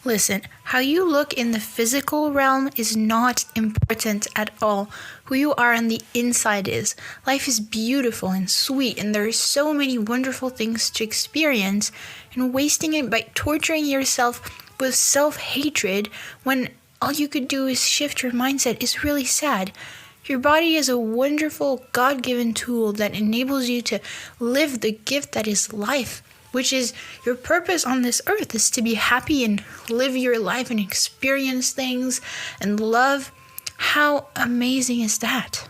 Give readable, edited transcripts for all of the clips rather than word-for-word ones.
Listen, how you look in the physical realm is not important at all. Who you are on the inside is. Life is beautiful and sweet, and there are so many wonderful things to experience, and wasting it by torturing yourself with self-hatred when all you could do is shift your mindset is really sad. Your body is a wonderful God-given tool that enables you to live the gift that is life, which is your purpose on this earth is to be happy and live your life and experience things and love. How amazing is that?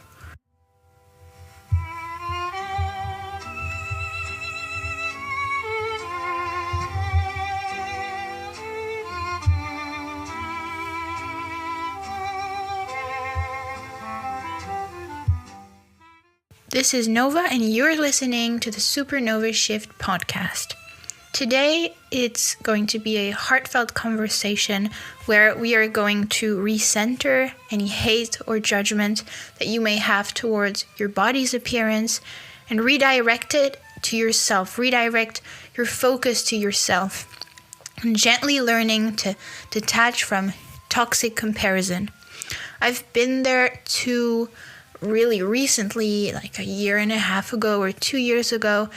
This is Nova, and you're listening to the Supernova Shift podcast. Today, it's going to be a heartfelt conversation where we are going to recenter any hate or judgment that you may have towards your body's appearance and redirect it to yourself. Redirect your focus to yourself and gently learning to detach from toxic comparison. I've been there too. Really recently, like a year and a half ago or 2 years ago,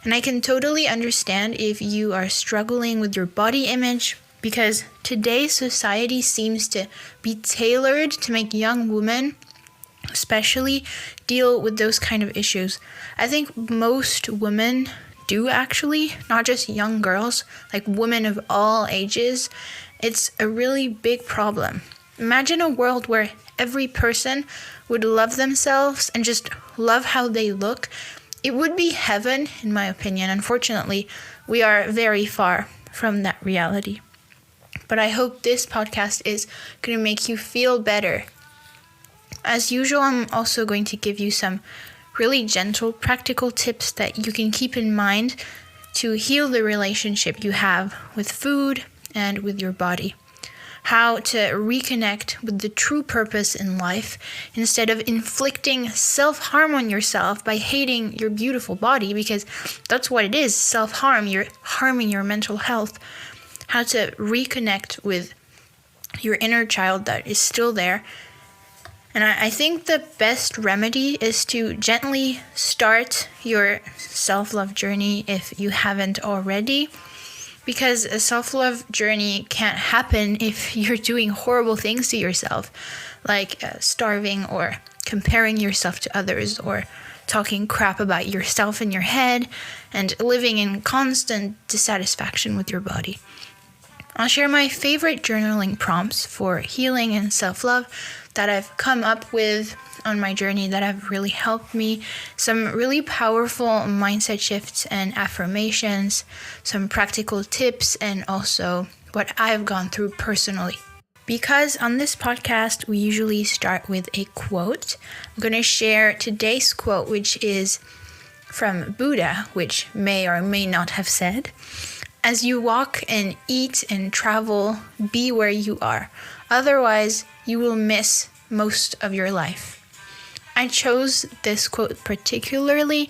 and I can totally understand if you are struggling with your body image, because today's society seems to be tailored to make young women especially deal with those kind of issues. I think most women do actually, not just young girls, like women of all ages. It's a really big problem. Imagine a world where every person would love themselves and just love how they look. It would be heaven, in my opinion. Unfortunately, we are very far from that reality. But I hope this podcast is going to make you feel better. As usual, I'm also going to give you some really gentle, practical tips that you can keep in mind to heal the relationship you have with food and with your body. How to reconnect with the true purpose in life instead of inflicting self-harm on yourself by hating your beautiful body, because that's what it is, self-harm. You're harming your mental health. How to reconnect with your inner child that is still there. And I think the best remedy is to gently start your self-love journey if you haven't already. Because a self-love journey can't happen if you're doing horrible things to yourself, like starving or comparing yourself to others or talking crap about yourself in your head and living in constant dissatisfaction with your body. I'll share my favorite journaling prompts for healing and self-love that I've come up with on my journey that have really helped me. Some really powerful mindset shifts and affirmations, some practical tips, and also what I've gone through personally. Because on this podcast, we usually start with a quote. I'm going to share today's quote, which is from Buddha, which may or may not have said, "As you walk and eat and travel, be where you are. Otherwise, you will miss most of your life." I chose this quote particularly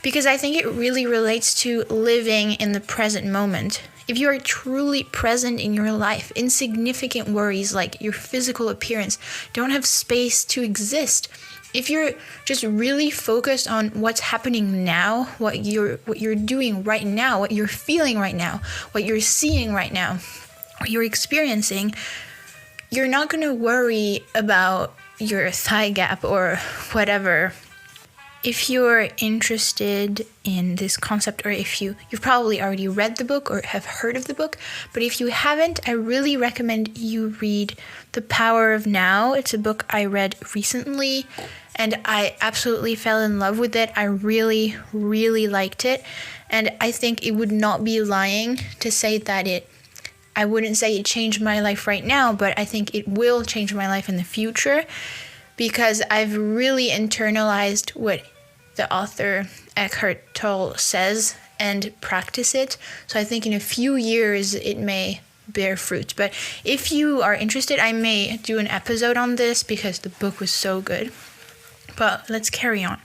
because I think it really relates to living in the present moment. If you are truly present in your life, insignificant worries like your physical appearance don't have space to exist. If you're just really focused on what's happening now, what you're doing right now, what you're feeling right now, what you're seeing right now, what you're experiencing, you're not going to worry about your thigh gap or whatever. If you're interested in this concept, or if you've probably already read the book or have heard of the book, but if you haven't, I really recommend you read The Power of Now. It's a book I read recently and I absolutely fell in love with it. I really, really liked it, and I think it would not be lying to say that I wouldn't say it changed my life right now, but I think it will change my life in the future because I've really internalized what the author Eckhart Tolle says and practice it. So I think in a few years it may bear fruit. But if you are interested, I may do an episode on this because the book was so good. But let's carry on.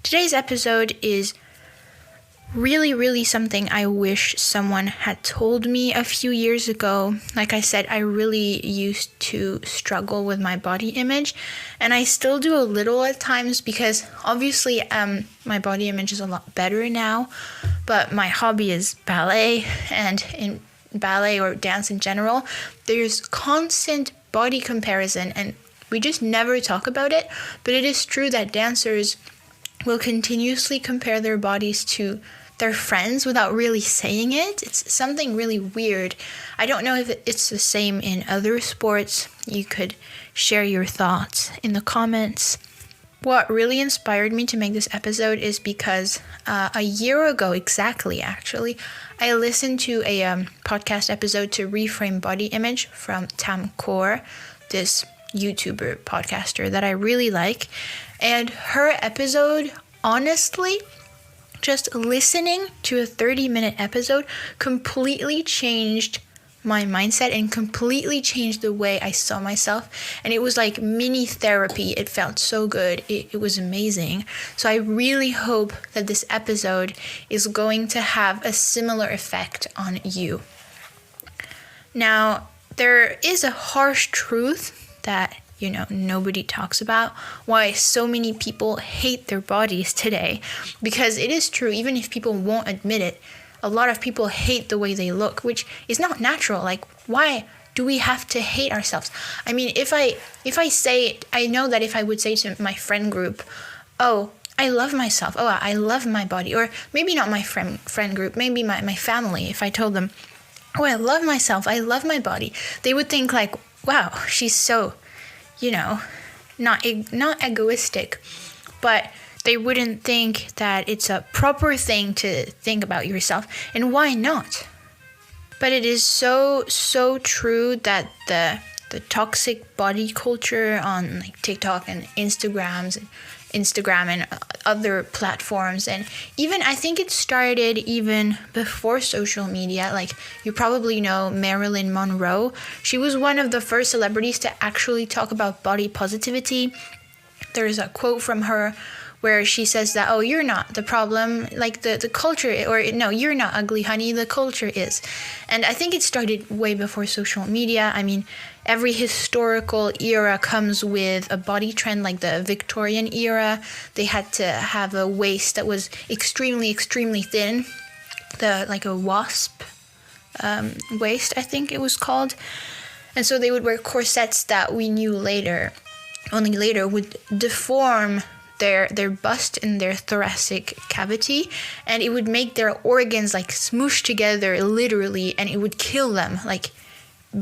Today's episode is really, really something I wish someone had told me a few years ago. Like I said, I really used to struggle with my body image, and I still do a little at times because obviously my body image is a lot better now, but my hobby is ballet, and in ballet or dance in general, there's constant body comparison, and we just never talk about it. But it is true that dancers will continuously compare their bodies to their friends without really saying it. It's something really weird. I don't know if it's the same in other sports. You could share your thoughts in the comments. What really inspired me to make this episode is because a year ago exactly, actually, I listened to a podcast episode to Reframe Body Image from Tam Kaur, this YouTuber podcaster that I really like. And her episode, honestly, just listening to a 30-minute episode completely changed my mindset and completely changed the way I saw myself. And it was like mini therapy. It felt so good. It was amazing. So I really hope that this episode is going to have a similar effect on you. Now, there is a harsh truth that nobody talks about, why so many people hate their bodies today. Because it is true, even if people won't admit it, a lot of people hate the way they look, which is not natural. Like, why do we have to hate ourselves? I mean, if I say, I know that if I would say to my friend group, oh, I love myself, oh, I love my body, or maybe not my friend group, maybe my family, if I told them, oh, I love myself, I love my body, they would think like, wow, she's so, not egoistic, but they wouldn't think that it's a proper thing to think about yourself, and why not? But it is so true that the toxic body culture on like TikTok and Instagram and other platforms, and even I think it started even before social media. Like, you probably know Marilyn Monroe. She was one of the first celebrities to actually talk about body positivity. There's a quote from her where she says that, oh, you're not the problem, like the culture, or no, you're not ugly, honey, the culture is. And I think it started way before social media. I mean, every historical era comes with a body trend. Like the Victorian era, they had to have a waist that was extremely, extremely thin, like a wasp waist, I think it was called. And so they would wear corsets that we knew only later would deform their bust and their thoracic cavity, and it would make their organs like smoosh together literally, and it would kill them. Like,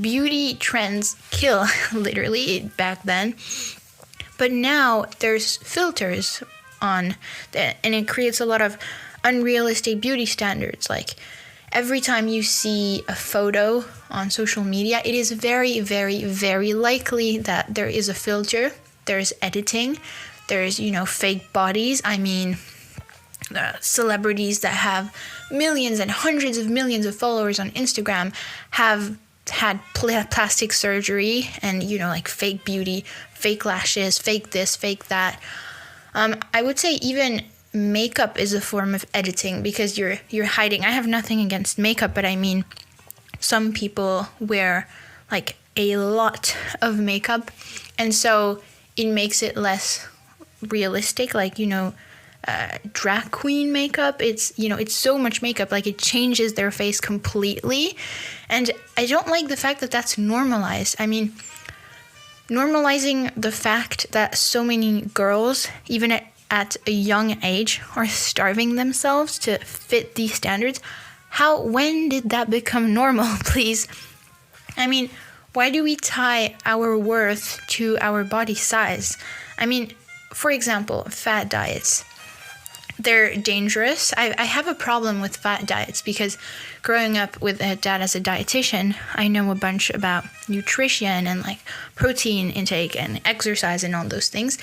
beauty trends kill literally back then. But now there's filters on that, and it creates a lot of unrealistic beauty standards. Like, every time you see a photo on social media, it is very, very, very likely that there is a filter, there's editing, there's, fake bodies. I mean, celebrities that have millions and hundreds of millions of followers on Instagram have had plastic surgery and, like fake beauty, fake lashes, fake this, fake that. I would say even makeup is a form of editing because you're hiding. I have nothing against makeup, but I mean, some people wear like a lot of makeup, and so it makes it less realistic. Like, drag queen makeup, it's so much makeup, like it changes their face completely. And I don't like the fact that that's normalized. I mean, normalizing the fact that so many girls, even at a young age, are starving themselves to fit these standards. When did that become normal, please? I mean, why do we tie our worth to our body size? I mean, for example, fat diets. They're dangerous. I have a problem with fat diets because growing up with a dad as a dietitian, I know a bunch about nutrition and like protein intake and exercise and all those things.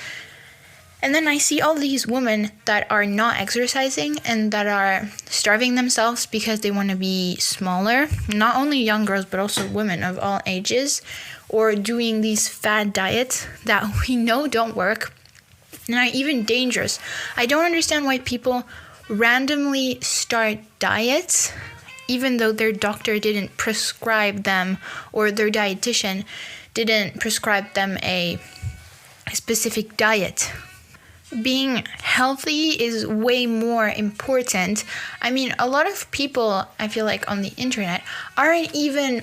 And then I see all these women that are not exercising and that are starving themselves because they want to be smaller. Not only young girls, but also women of all ages, or doing these fad diets that we know don't work and are even dangerous. I don't understand why people randomly start diets, even though their doctor didn't prescribe them or their dietitian didn't prescribe them a specific diet. Being healthy is way more important. I mean, a lot of people, I feel like, on the internet aren't even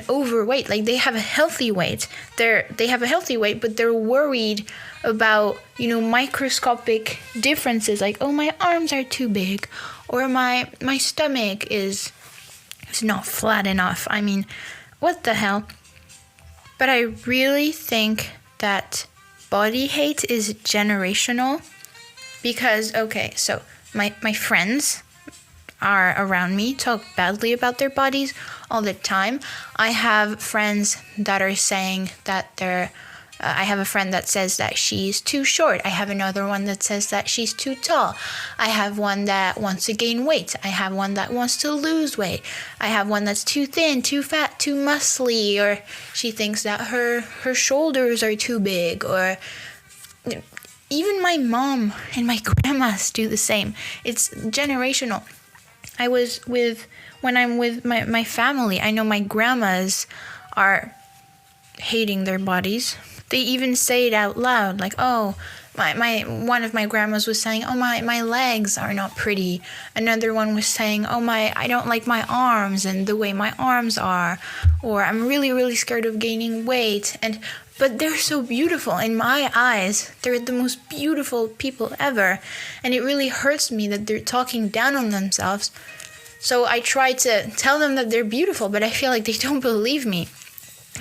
overweight. Like, they have a healthy weight. They have a healthy weight, but they're worried about, microscopic differences, like, oh, my arms are too big, or my stomach is not flat enough. I mean, what the hell? But I really think that body hate is generational, because, okay, so my friends are around me talk badly about their bodies all the time. I have friends that are saying that I have a friend that says that she's too short. I have another one that says that she's too tall. I have one that wants to gain weight. I have one that wants to lose weight. I have one that's too thin, too fat, too muscly, or she thinks that her shoulders are too big, or even my mom and my grandmas do the same. It's generational. When I'm with my family, I know my grandmas are hating their bodies. They even say it out loud, like, oh, one of my grandmas was saying, oh, my legs are not pretty. Another one was saying, oh, I don't like my arms and the way my arms are, or I'm really, really scared of gaining weight. But they're so beautiful. In my eyes, they're the most beautiful people ever. And it really hurts me that they're talking down on themselves. So I try to tell them that they're beautiful, but I feel like they don't believe me.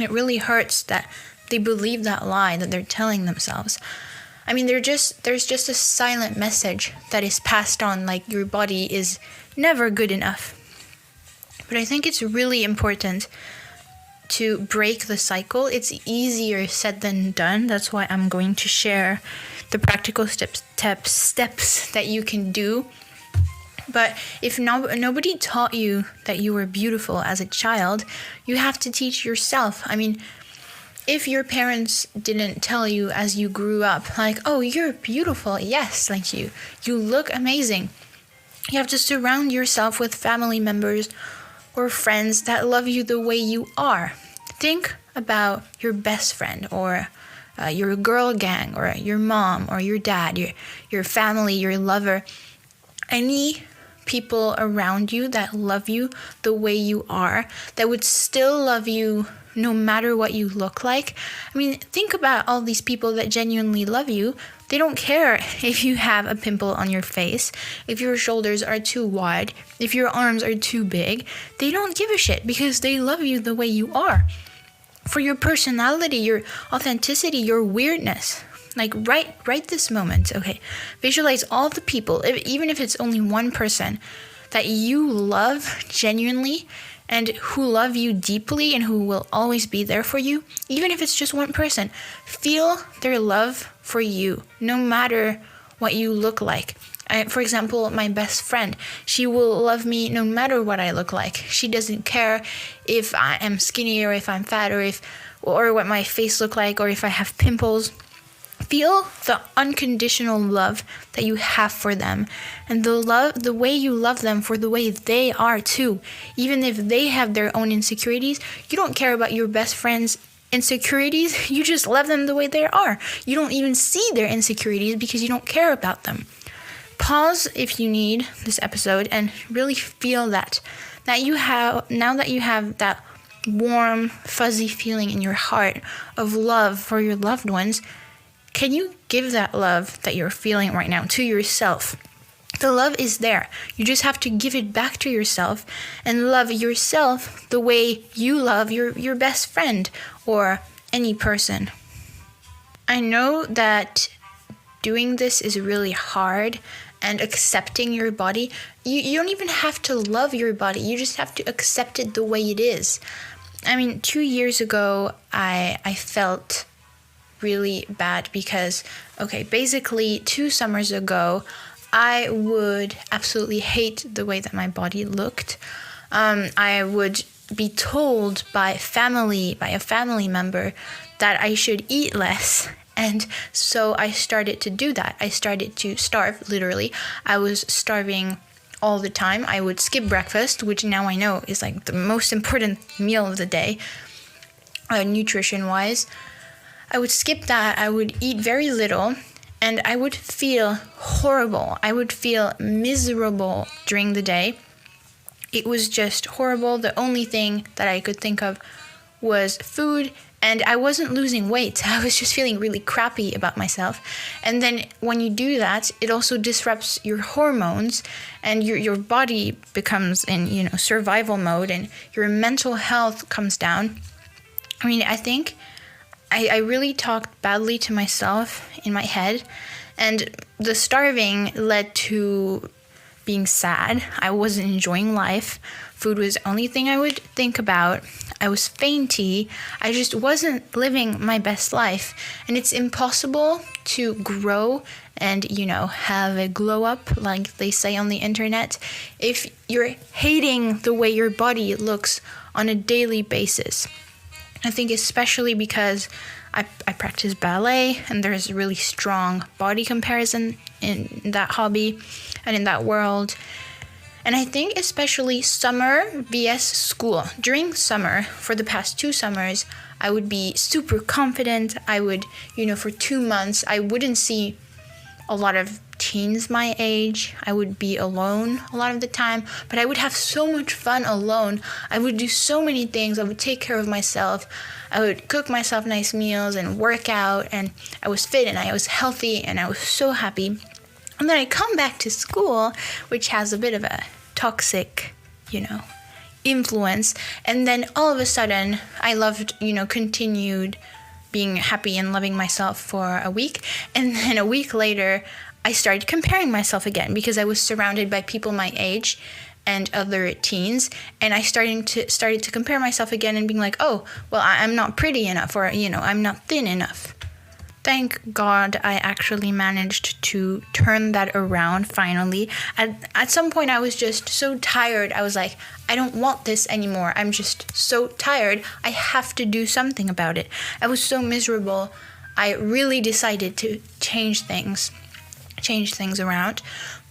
It really hurts that they believe that lie that they're telling themselves. I mean, there's just a silent message that is passed on, like your body is never good enough. But I think it's really important to break the cycle. It's easier said than done. That's why I'm going to share the practical steps that you can do. But if nobody taught you that you were beautiful as a child, you have to teach yourself. I mean, if your parents didn't tell you as you grew up, like, oh, you're beautiful, yes, like you look amazing, you have to surround yourself with family members or friends that love you the way you are. Think about your best friend, or your girl gang, or your mom, or your dad, your family, your lover. Any people around you that love you the way you are, that would still love you no matter what you look like. I mean, think about all these people that genuinely love you. They don't care if you have a pimple on your face, if your shoulders are too wide, if your arms are too big. They don't give a shit, because they love you the way you are. For your personality, your authenticity, your weirdness. Like, right this moment, okay? Visualize all the people, even if it's only one person, that you love genuinely, and who love you deeply and who will always be there for you. Even if it's just one person, feel their love for you, no matter what you look like. For example, my best friend, she will love me no matter what I look like. She doesn't care if I am skinny or if I'm fat, or what my face look like, or if I have pimples. Feel the unconditional love that you have for them, and the way you love them for the way they are too. Even if they have their own insecurities, you don't care about your best friend's insecurities. You just love them the way they are. You don't even see their insecurities because you don't care about them. Pause if you need this episode and really feel that you have, now that you have that warm, fuzzy feeling in your heart of love for your loved ones. Can you give that love that you're feeling right now to yourself? The love is there. You just have to give it back to yourself and love yourself the way you love your best friend or any person. I know that doing this is really hard, and accepting your body. You don't even have to love your body. You just have to accept it the way it is. I mean, 2 years ago, I felt really bad because, basically 2 summers ago, I would absolutely hate the way that my body looked. I would be told by a family member that I should eat less, And so I started to do that. I started to starve, literally. I was starving all the time. I would skip breakfast, which now I know is like the most important meal of the day, nutrition-wise. I would skip that. I would eat very little, and I would feel horrible. I would feel miserable during the day. It was just horrible. The only thing that I could think of was food, and I wasn't losing weight. I was just feeling really crappy about myself. And then when you do that, it also disrupts your hormones, and your body becomes in, survival mode, and your mental health comes down. I mean, I think I really talked badly to myself in my head, and the starving led to being sad. I wasn't enjoying life. Food was the only thing I would think about. I was fainty. I just wasn't living my best life. And it's impossible to grow and, have a glow up, like they say on the internet, if you're hating the way your body looks on a daily basis. I think especially because I practice ballet, and there's really strong body comparison in that hobby and in that world. And I think especially summer vs school. During summer, for the past 2 summers, I would be super confident. I would, for 2 months, I wouldn't see a lot of teens my age. I would be alone a lot of the time, but I would have so much fun alone. I would do so many things. I would take care of myself. I would cook myself nice meals and work out, and I was fit and I was healthy and I was so happy. And then I come back to school, which has a bit of a toxic, influence. And then all of a sudden, I loved, continued being happy and loving myself for a week. And then a week later, I started comparing myself again because I was surrounded by people my age and other teens. And I started to compare myself again and being like, oh, well, I'm not pretty enough, or, I'm not thin enough. Thank God I actually managed to turn that around finally. At some point, I was just so tired. I was like, I don't want this anymore. I'm just so tired. I have to do something about it. I was so miserable. I really decided to change things around.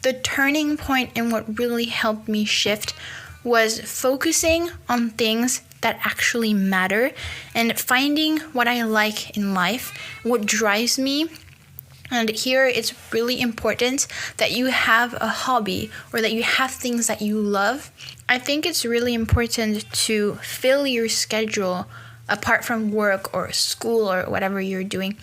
The turning point and what really helped me shift was focusing on things that actually matter and finding what I like in life, what drives me. And here it's really important that you have a hobby or that you have things that you love. I think it's really important to fill your schedule apart from work or school or whatever you're doing.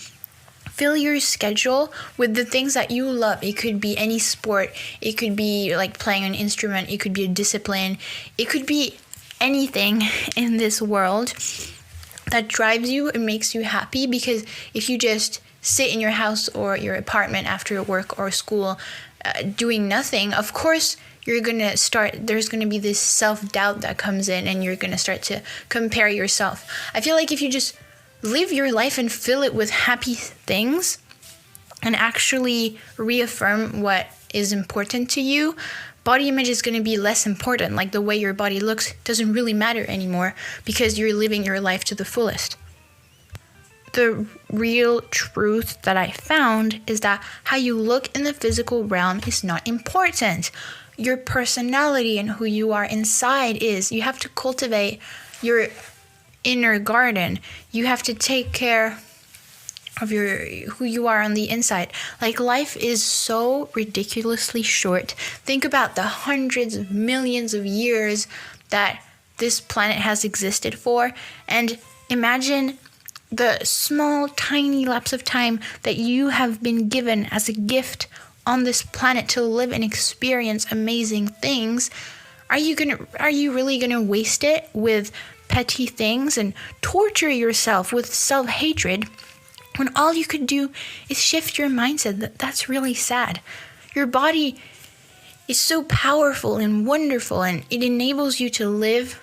Fill your schedule with the things that you love. It could be any sport. It could be like playing an instrument. It could be a discipline. It could be anything in this world that drives you and makes you happy. Because if you just sit in your house or your apartment after work or school doing nothing, of course there's going to be this self-doubt that comes in, and you're going to start to compare yourself. I feel like if you just live your life and fill it with happy things and actually reaffirm what is important to you, body image is going to be less important. Like the way your body looks doesn't really matter anymore because you're living your life to the fullest. The real truth that I found is that how you look in the physical realm is not important. Your personality and who you are inside is. You have to cultivate your inner garden. You have to take care of who you are on the inside. Like, life is so ridiculously short. Think about the hundreds of millions of years that this planet has existed for, and imagine the small, tiny lapse of time that you have been given as a gift on this planet to live and experience amazing things. Are you really gonna waste it with petty things and torture yourself with self-hatred when all you could do is shift your mindset? That's really sad. Your body is so powerful and wonderful, and it enables you to live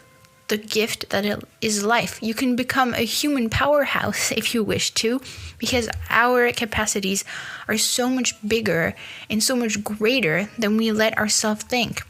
the gift that it is life. You can become a human powerhouse if you wish to, because our capacities are so much bigger and so much greater than we let ourselves think.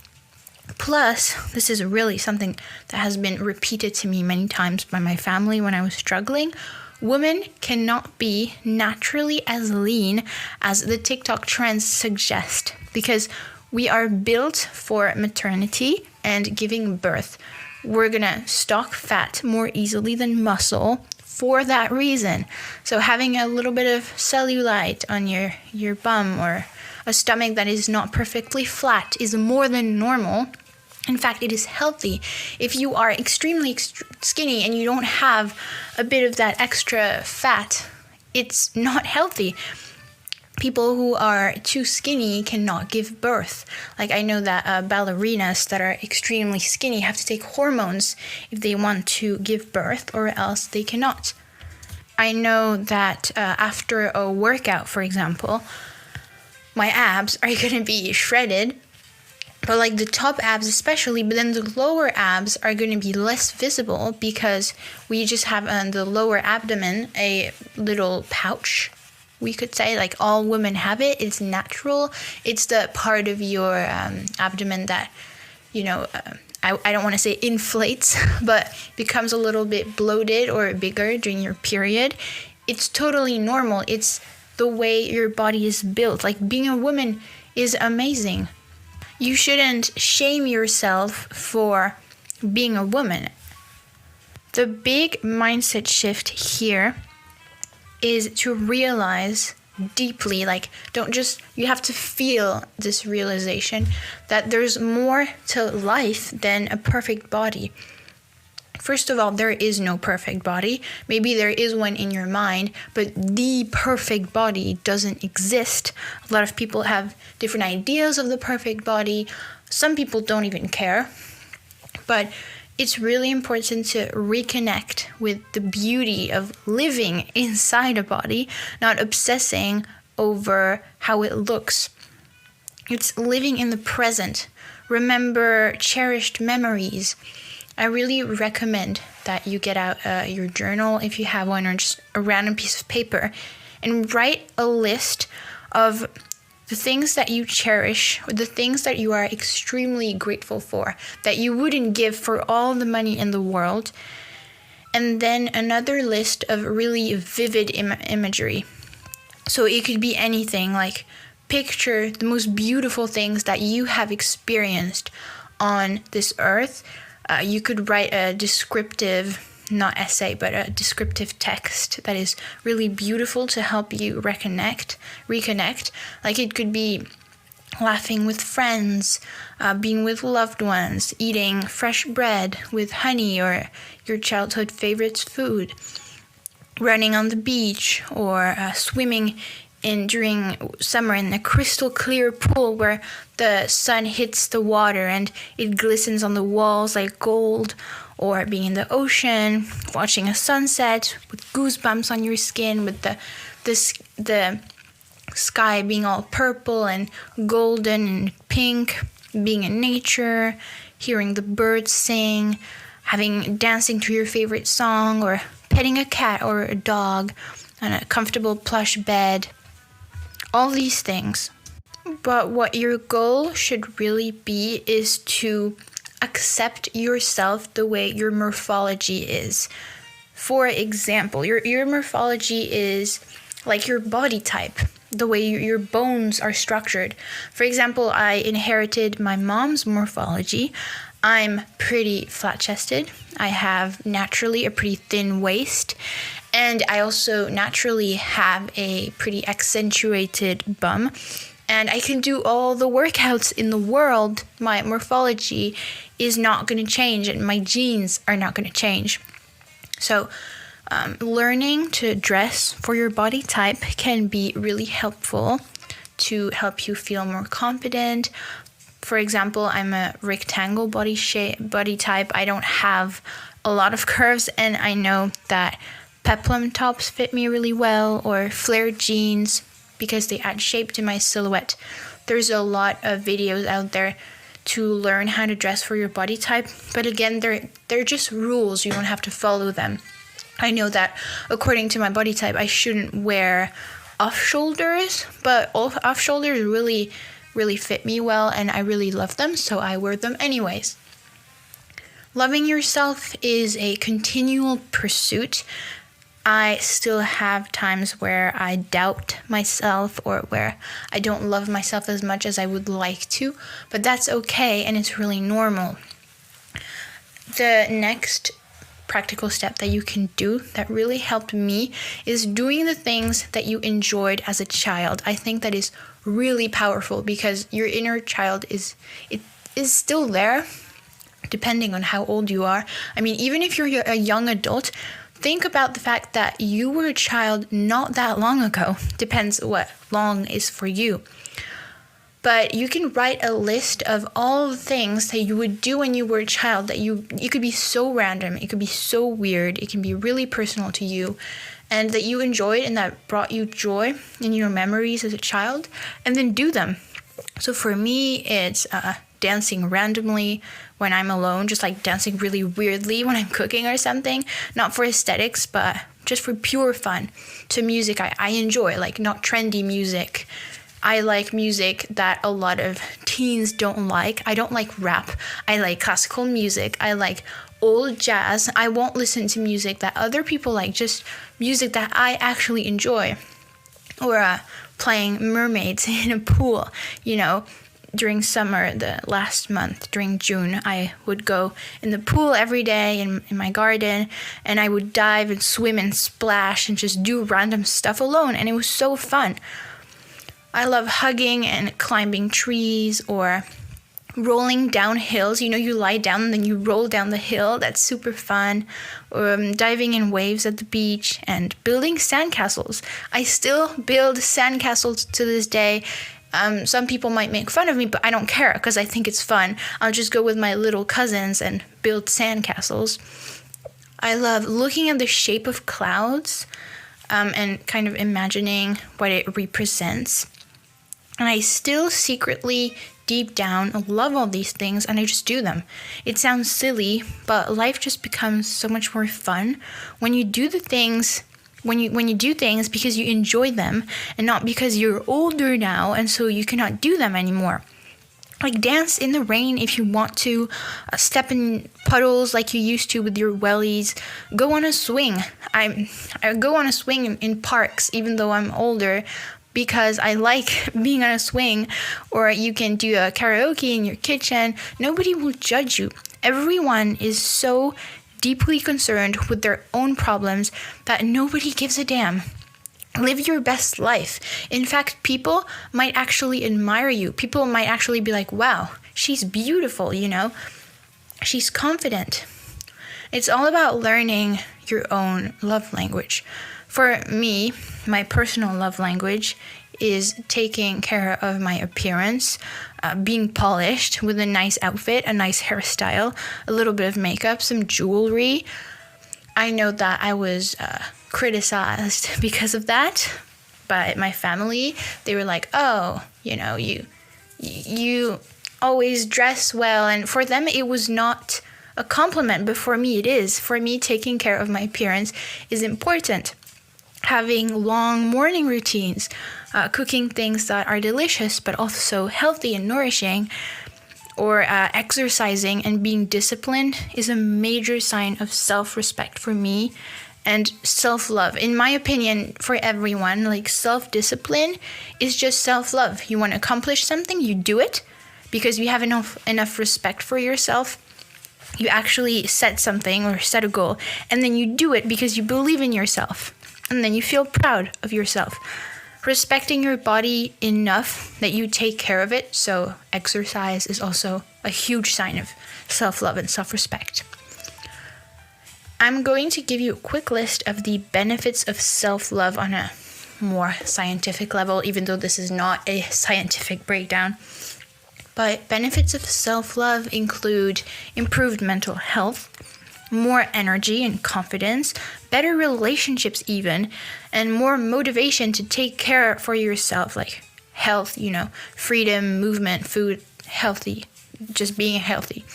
Plus, this is really something that has been repeated to me many times by my family when I was struggling. Women cannot be naturally as lean as the TikTok trends suggest because we are built for maternity and giving birth. We're gonna stock fat more easily than muscle for that reason. So having a little bit of cellulite on your bum or a stomach that is not perfectly flat is more than normal. In fact, it is healthy. If you are extremely skinny and you don't have a bit of that extra fat, it's not healthy. People who are too skinny cannot give birth. Like I know that ballerinas that are extremely skinny have to take hormones if they want to give birth, or else they cannot. I know that after a workout, for example, my abs are going to be shredded. But like the top abs especially, but then the lower abs are going to be less visible because we just have on the lower abdomen a little pouch, we could say. Like all women have it. It's natural. It's the part of your abdomen that, I don't want to say inflates, but becomes a little bit bloated or bigger during your period. It's totally normal. It's the way your body is built. Like being a woman is amazing. You shouldn't shame yourself for being a woman. The big mindset shift here is to realize deeply, you have to feel this realization that there's more to life than a perfect body. First of all, there is no perfect body. Maybe there is one in your mind, but the perfect body doesn't exist. A lot of people have different ideas of the perfect body. Some people don't even care. But it's really important to reconnect with the beauty of living inside a body, not obsessing over how it looks. It's living in the present. Remember cherished memories. I really recommend that you get out your journal if you have one, or just a random piece of paper, and write a list of the things that you cherish, or the things that you are extremely grateful for, that you wouldn't give for all the money in the world. And then another list of really vivid imagery. So it could be anything, like picture the most beautiful things that you have experienced on this earth. You could write a descriptive, not essay, but a descriptive text that is really beautiful to help you reconnect. Like it could be laughing with friends, being with loved ones, eating fresh bread with honey or your childhood favorite food, running on the beach, or swimming during summer in a crystal clear pool where the sun hits the water and it glistens on the walls like gold, or being in the ocean, watching a sunset with goosebumps on your skin, with the sky being all purple and golden and pink, being in nature, hearing the birds sing, dancing to your favorite song, or petting a cat or a dog on a comfortable plush bed. All these things. But what your goal should really be is to accept yourself the way your morphology is. For example, your morphology is like your body type, the way your bones are structured. For example, I inherited my mom's morphology. I'm pretty flat-chested. I have naturally a pretty thin waist. And I also naturally have a pretty accentuated bum. And I can do all the workouts in the world. My morphology is not going to change, and my genes are not going to change. So learning to dress for your body type can be really helpful to help you feel more confident. For example, I'm a rectangle body type. I don't have a lot of curves, and I know that peplum tops fit me really well, or flared jeans, because they add shape to my silhouette. There's a lot of videos out there to learn how to dress for your body type, but again, they're just rules. You don't have to follow them. I know that according to my body type, I shouldn't wear off-shoulders, but off-shoulders really, really fit me well, and I really love them, so I wear them anyways. Loving yourself is a continual pursuit. I still have times where I doubt myself or where I don't love myself as much as I would like to, but that's okay and it's really normal. The next practical step that you can do that really helped me is doing the things that you enjoyed as a child. I think that is really powerful because your inner child is still there, depending on how old you are. I mean, even if you're a young adult, think about the fact that you were a child not that long ago. Depends what long is for you. But you can write a list of all the things that you would do when you were a child that it could be so random, it could be so weird, it can be really personal to you, and that you enjoyed and that brought you joy in your memories as a child, and then do them. So for me, it's dancing randomly when I'm alone, just like dancing really weirdly when I'm cooking or something, not for aesthetics, but just for pure fun, to music I enjoy, like not trendy music. I like music that a lot of teens don't like. I don't like rap. I like classical music. I like old jazz. I won't listen to music that other people like, just music that I actually enjoy. Or playing mermaids in a pool, during summer, the last month, during June, I would go in the pool every day in my garden, and I would dive and swim and splash and just do random stuff alone, and it was so fun. I love hugging and climbing trees or rolling down hills. You lie down and then you roll down the hill. That's super fun. Or diving in waves at the beach and building sandcastles. I still build sandcastles to this day. Some people might make fun of me, but I don't care because I think it's fun. I'll just go with my little cousins and build sandcastles. I love looking at the shape of clouds and kind of imagining what it represents. And I still secretly, deep down, love all these things, and I just do them. It sounds silly, but life just becomes so much more fun when you do the things, when you do things because you enjoy them, and not because you're older now, and so you cannot do them anymore. Like dance in the rain if you want to, step in puddles like you used to with your wellies, go on a swing. I go on a swing in parks even though I'm older, because I like being on a swing. Or you can do a karaoke in your kitchen. Nobody will judge you. Everyone is so deeply concerned with their own problems that nobody gives a damn. Live your best life. In fact, people might actually admire you. People might actually be like, wow, she's beautiful, She's confident. It's all about learning your own love language. For me, my personal love language is taking care of my appearance, being polished with a nice outfit, a nice hairstyle, a little bit of makeup, some jewelry. I know that I was criticized because of that by my family. They were like, oh, you always dress well. And for them, it was not a compliment, but for me, it is. For me, taking care of my appearance is important. Having long morning routines, cooking things that are delicious but also healthy and nourishing, or exercising and being disciplined is a major sign of self-respect for me and self-love. In my opinion, for everyone, like self-discipline is just self-love. You want to accomplish something, you do it because you have enough respect for yourself. You actually set something or set a goal, and then you do it because you believe in yourself. And then you feel proud of yourself. Respecting your body enough that you take care of it. So exercise is also a huge sign of self-love and self-respect. I'm going to give you a quick list of the benefits of self-love on a more scientific level, even though this is not a scientific breakdown. But benefits of self-love include improved mental health, more energy and confidence, better relationships even, and more motivation to take care for yourself, like health, freedom, movement, food, healthy, just being healthy.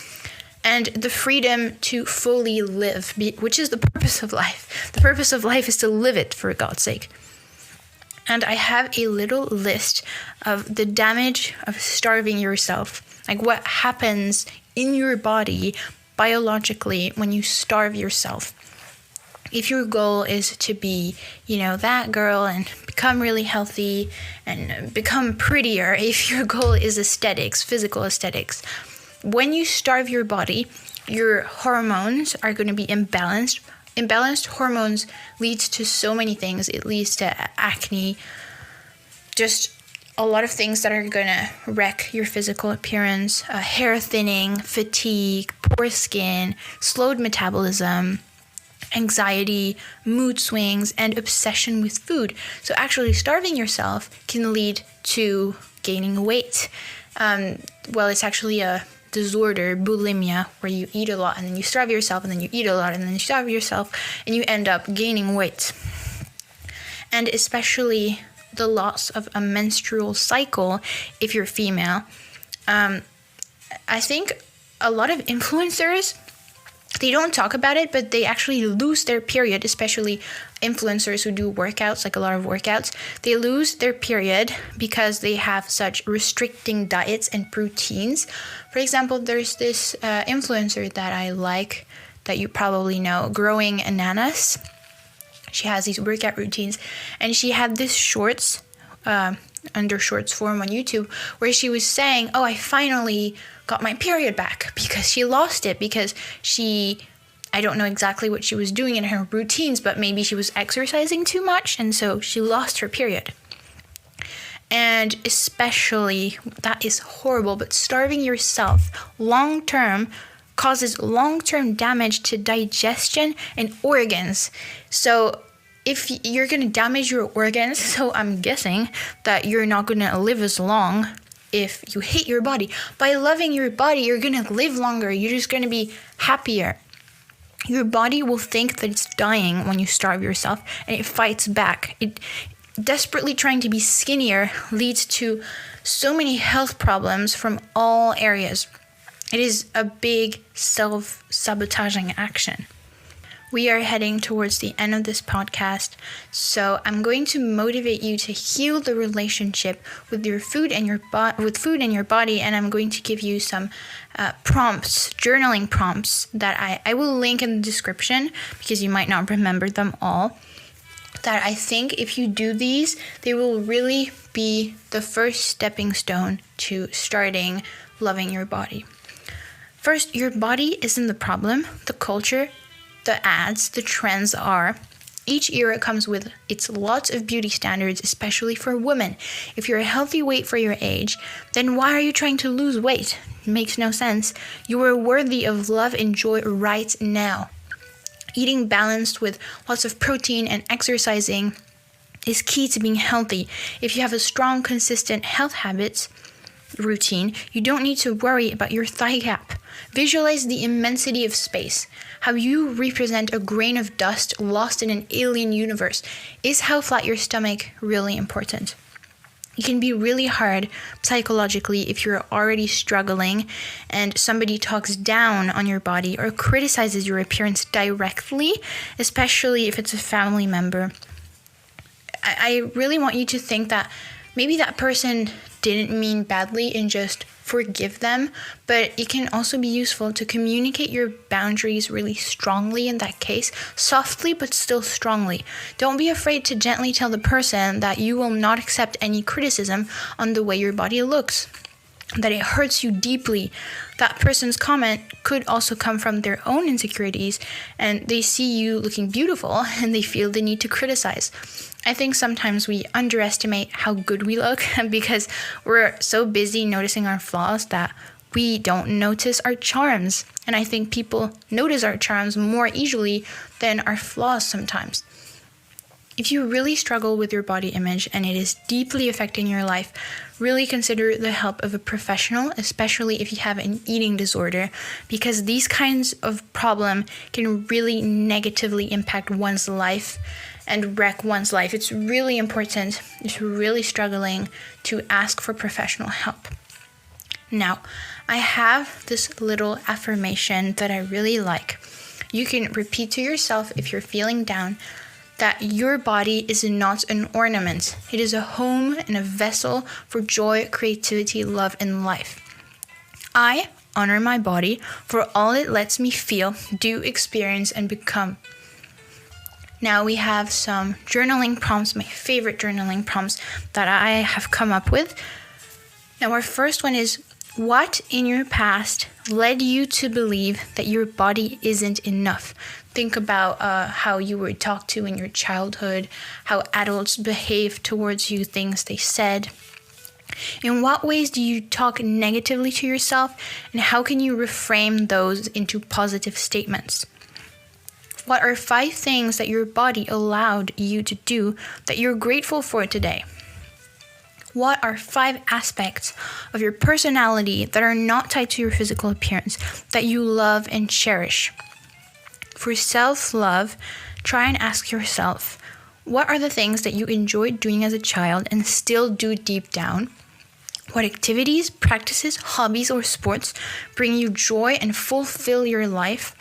And the freedom to fully live, which is the purpose of life. The purpose of life is to live it, for God's sake. And I have a little list of the damage of starving yourself, like what happens in your body biologically when you starve yourself. If your goal is to be, that girl and become really healthy and become prettier, if your goal is aesthetics, physical aesthetics, when you starve your body, your hormones are going to be imbalanced. Imbalanced hormones leads to so many things. It leads to acne, just a lot of things that are going to wreck your physical appearance, hair thinning, fatigue, poor skin, slowed metabolism, anxiety, mood swings, and obsession with food. So actually starving yourself can lead to gaining weight. It's actually a disorder, bulimia, where you eat a lot and then you starve yourself and then you eat a lot and then you starve yourself and you end up gaining weight. And especially the loss of a menstrual cycle if you're female. I think a lot of influencers, they don't talk about it, but they actually lose their period, especially influencers who do workouts, like a lot of workouts. They lose their period because they have such restricting diets and routines. For example, there's this influencer that I like that you probably know, Growing Ananas. She has these workout routines, and she had this shorts, under shorts form on YouTube, where she was saying, I finally got my period back, because she lost it, because I don't know exactly what she was doing in her routines, but maybe she was exercising too much, and so she lost her period. And especially, that is horrible, but starving yourself long-term causes long-term damage to digestion and organs. So if you're going to damage your organs, so I'm guessing that you're not going to live as long if you hate your body. By loving your body, you're going to live longer. You're just going to be happier. Your body will think that it's dying when you starve yourself, and it fights back. It desperately trying to be skinnier leads to so many health problems from all areas. It is a big self-sabotaging action. We are heading towards the end of this podcast, so I'm going to motivate you to heal the relationship with your food and your body, and I'm going to give you some prompts, journaling prompts that I will link in the description, because you might not remember them all. That I think if you do these, they will really be the first stepping stone to starting loving your body. First, your body isn't the problem. The culture, the ads, the trends are. Each era comes with its lots of beauty standards, especially for women. If you're a healthy weight for your age, then why are you trying to lose weight? It makes no sense. You are worthy of love and joy right now. Eating balanced with lots of protein and exercising is key to being healthy. If you have a strong, consistent health habits routine, you don't need to worry about your thigh gap. Visualize the immensity of space. How you represent a grain of dust lost in an alien universe. Is how flat your stomach really important? It can be really hard psychologically if you're already struggling and somebody talks down on your body or criticizes your appearance directly, especially if it's a family member. I really want you to think that maybe that person didn't mean badly and just forgive them, but it can also be useful to communicate your boundaries really strongly in that case, softly but still strongly. Don't be afraid to gently tell the person that you will not accept any criticism on the way your body looks, that it hurts you deeply. That person's comment could also come from their own insecurities, and they see you looking beautiful and they feel the need to criticize. I think sometimes we underestimate how good we look because we're so busy noticing our flaws that we don't notice our charms. And I think people notice our charms more easily than our flaws sometimes. If you really struggle with your body image and it is deeply affecting your life, really consider the help of a professional, especially if you have an eating disorder, because these kinds of problems can really negatively impact one's life and wreck one's life. It's really important, if you're really struggling, to ask for professional help. Now, I have this little affirmation that I really like. You can repeat to yourself if you're feeling down that your body is not an ornament. It is a home and a vessel for joy, creativity, love, and life. I honor my body for all it lets me feel, do, experience, and become. Now we have some journaling prompts, my favorite journaling prompts that I have come up with. Now our first one is, what in your past led you to believe that your body isn't enough? Think about how you were talked to in your childhood, how adults behaved towards you, things they said. In what ways do you talk negatively to yourself, and how can you reframe those into positive statements? What are 5 things that your body allowed you to do that you're grateful for today? What are 5 aspects of your personality that are not tied to your physical appearance that you love and cherish? For self-love, try and ask yourself, what are the things that you enjoyed doing as a child and still do deep down? What activities, practices, hobbies, or sports bring you joy and fulfill your life?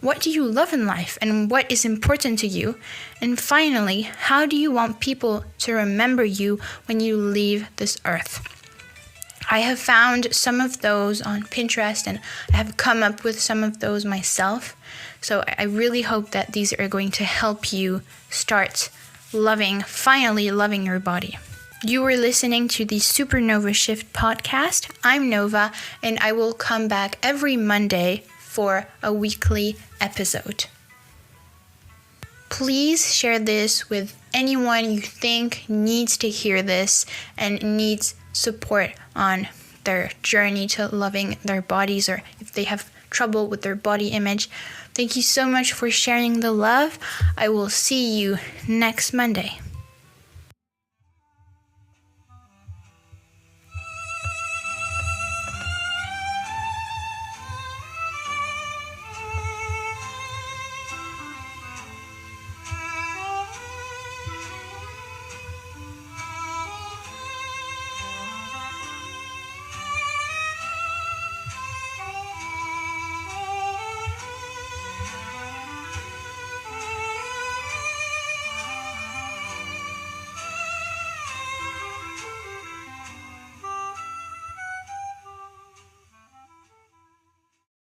What do you love in life and what is important to you? And finally, how do you want people to remember you when you leave this earth? I have found some of those on Pinterest, and I have come up with some of those myself. So I really hope that these are going to help you start finally loving your body. You were listening to the Supernova Shift podcast. I'm Nova, and I will come back every Monday for a weekly episode. Please share this with anyone you think needs to hear this and needs support on their journey to loving their bodies, or if they have trouble with their body image. Thank you so much for sharing the love. I will see you next Monday.